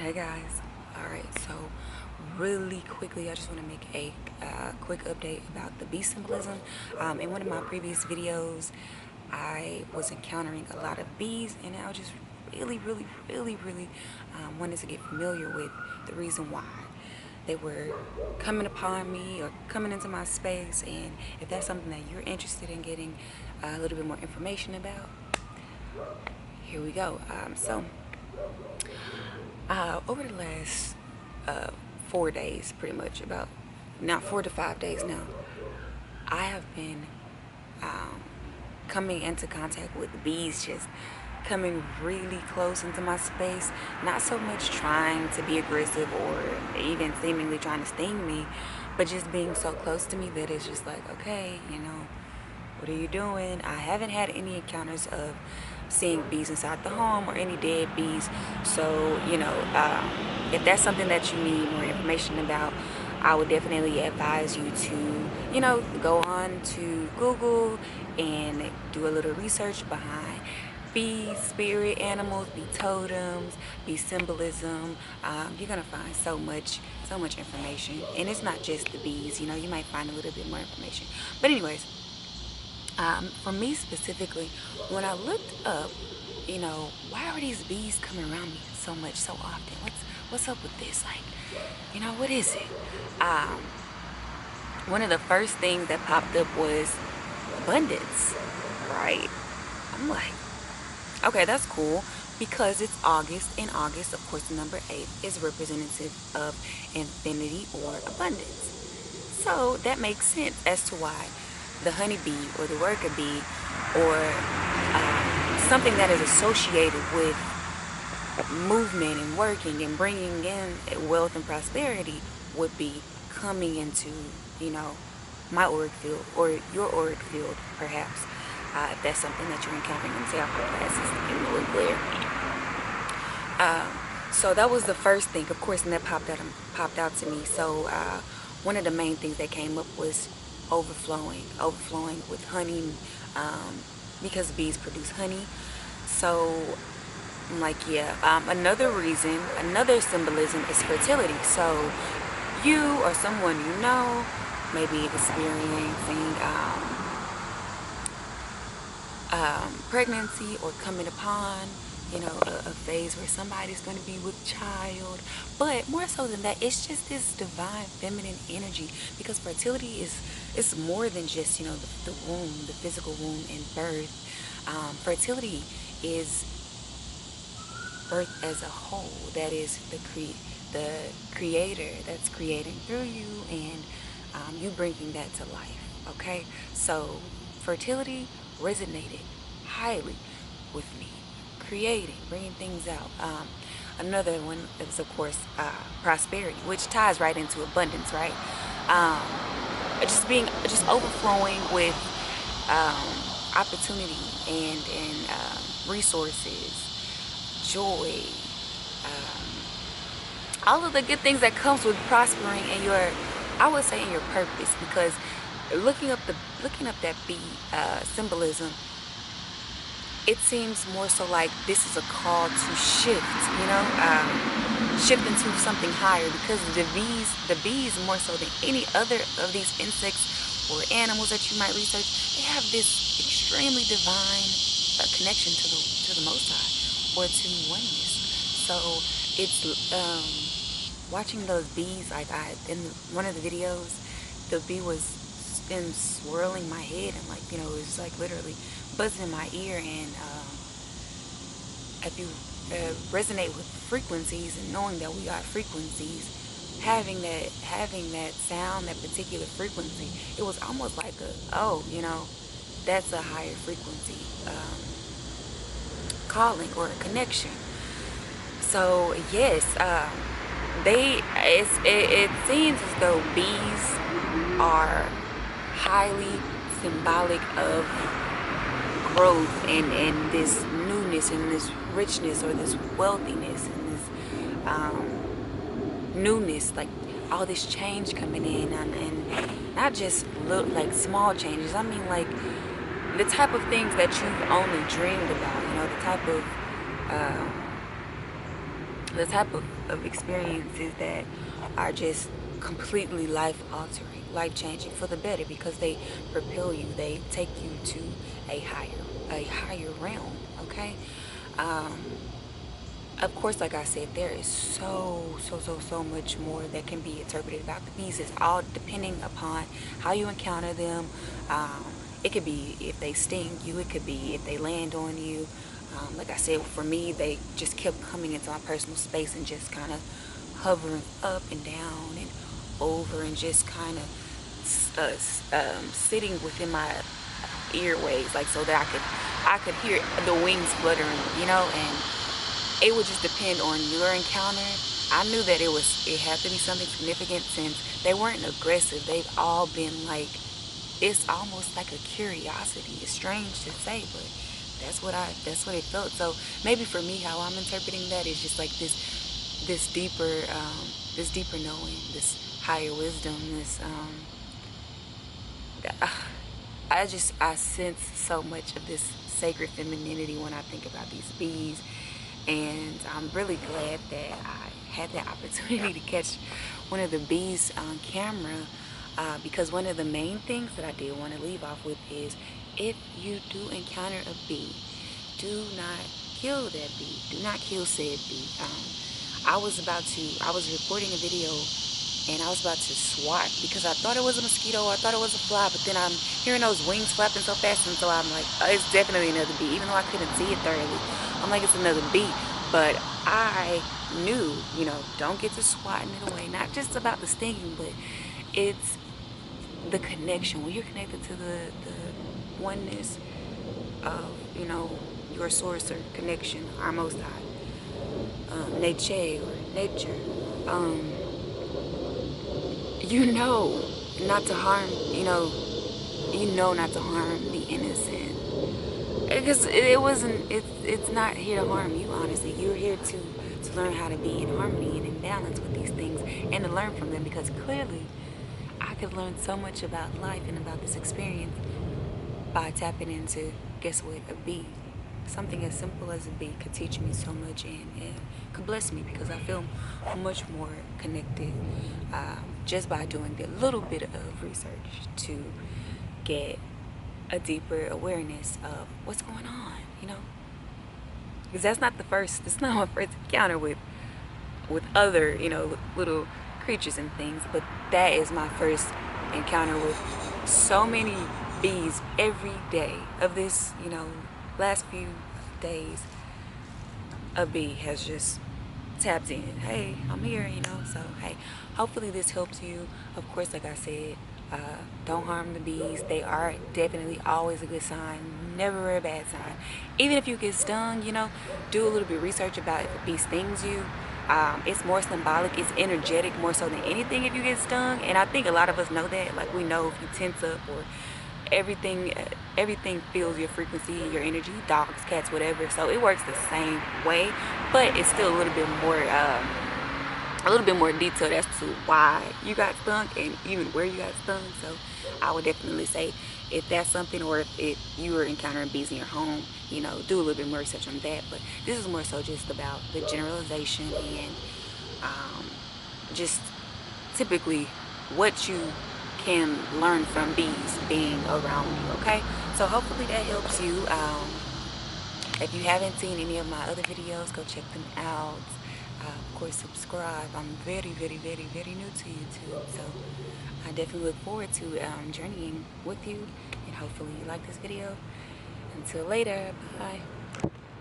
Hey guys, alright, so really quickly I just want to make a quick update about the bee symbolism. In one of my previous videos I was encountering a lot of bees, and I just really wanted to get familiar with the reason why they were coming upon me or coming into my space, and if that's something that you're interested in getting a little bit more information about, here we go. Over the last 4 days, pretty much, about now 4 to 5 days now, I have been coming into contact with bees, just coming really close into my space, not so much trying to be aggressive or even seemingly trying to sting me, but just being so close to me that it's just like, okay, what are you doing? I haven't had any encounters of seeing bees inside the home or any dead bees. So, if that's something that you need more information about, I would definitely advise you to, go on to Google and do a little research behind bee spirit animals, bee totems, bee symbolism. You're gonna find so much information, and it's not just the bees. You might find a little bit more information. But anyways, for me specifically, when I looked up, why are these bees coming around me so much, so often? What's up with this? Like, what is it? One of the first things that popped up was abundance, right? I'm like, okay, that's cool, because it's August, and August, of course, the number 8 is representative of infinity or abundance. So that makes sense as to why the honeybee or the worker bee, or something that is associated with movement and working and bringing in wealth and prosperity, would be coming into, my auric field or your auric field, perhaps, if that's something that you're encountering. Let me see how my glasses getting a little glare. So that was the first thing, of course, and that popped out to me. So one of the main things that came up was overflowing with honey, because bees produce honey. So I'm like, yeah. Another symbolism is fertility. So you or someone may be experiencing pregnancy, or coming upon a phase where somebody's going to be with child. But more so than that, it's just this divine feminine energy, because fertility is more than just the womb, the physical womb, and birth. Fertility is birth as a whole. That is the creator that's creating through you, and you bringing that to life. Okay, so fertility resonated highly with me, creating, bringing things out. Another one is, of course, prosperity, which ties right into abundance, right? Just overflowing with opportunity and resources, joy, all of the good things that comes with prospering in your, I would say, in your purpose. Because looking up that bee symbolism, it seems more so like this is a call to shift, shift into something higher, because the bees more so than any other of these insects or animals that you might research, they have this extremely divine connection to the Most High, or to oneness. So it's watching those bees. Like, in one of the videos, the bee was swirling my head, and it was like literally buzzing in my ear. And if you resonate with frequencies, and knowing that we are frequencies, having that sound, that particular frequency, it was almost like that's a higher frequency calling or a connection. So yes, it seems as though bees are highly symbolic of growth, and this newness, and this richness, or this wealthiness, and this newness, like all this change coming in, and not just look like small changes. I mean, like the type of things that you've only dreamed about, the type of the type of experiences that are just completely life altering, life changing for the better, because they propel you, they take you to a higher realm. Okay. um of course, like I said, there is so much more that can be interpreted about the bees. It's all depending upon how you encounter them. Um, it could be if they sting you. It could be if they land on you. Like I said, for me, they just kept coming into my personal space and just kind of hovering up and down and over, and just kind of sitting within my earways, like so that I could hear the wings fluttering, and it would just depend on your encounter. I knew that it had to be something significant, since they weren't aggressive. They've all been like, it's almost like a curiosity. It's strange to say, but that's what it felt. So maybe for me, how I'm interpreting that is just like this deeper knowing, this higher wisdom, this I sense so much of this sacred femininity when I think about these bees. And I'm really glad that I had the opportunity to catch one of the bees on camera, because one of the main things that I did want to leave off with is, if you do encounter a bee, do not kill that bee. Do not kill said bee. I was recording a video, and I was about to swat because I thought it was a mosquito, I thought it was a fly, but then I'm hearing those wings flapping so fast, and so I'm like, oh, it's definitely another bee, even though I couldn't see it thoroughly. I'm like, it's another bee. But I knew, don't get to swatting it away. Not just about the stinging, but it's the connection. When you're connected to the oneness of, your source or connection, our most high, nature or nature, you know not to harm, not to harm the innocent. Because it's not here to harm you, honestly. You're here to learn how to be in harmony and in balance with these things, and to learn from them, because clearly I could learn so much about life and about this experience by tapping into, guess what, a bee. Something as simple as a bee could teach me so much, and it could bless me, because I feel much more connected, just by doing a little bit of research to get a deeper awareness of what's going on, because that's not my first encounter with other, little creatures and things, but that is my first encounter with so many bees every day of this, last few days. A bee has just tapped in. Hey, I'm here, so hey, hopefully this helps you. Of course, like I said, don't harm the bees. They are definitely always a good sign, never a bad sign. Even if you get stung, do a little bit of research about if a bee stings you. It's more symbolic, it's energetic more so than anything if you get stung. And I think a lot of us know that. Like, we know if you tense up, or everything feels your frequency, your energy, dogs, cats, whatever. So it works the same way, but it's still a little bit more detailed as to why you got stung and even where you got stung. So I would definitely say, if that's something, or if you are encountering bees in your home, do a little bit more research on that. But this is more so just about the generalization, and just typically what you can learn from bees being around you. Okay, so hopefully that helps you. If you haven't seen any of my other videos, go check them out. Of course, subscribe. I'm very new to YouTube, so I definitely look forward to journeying with you, and hopefully you like this video. Until later, bye.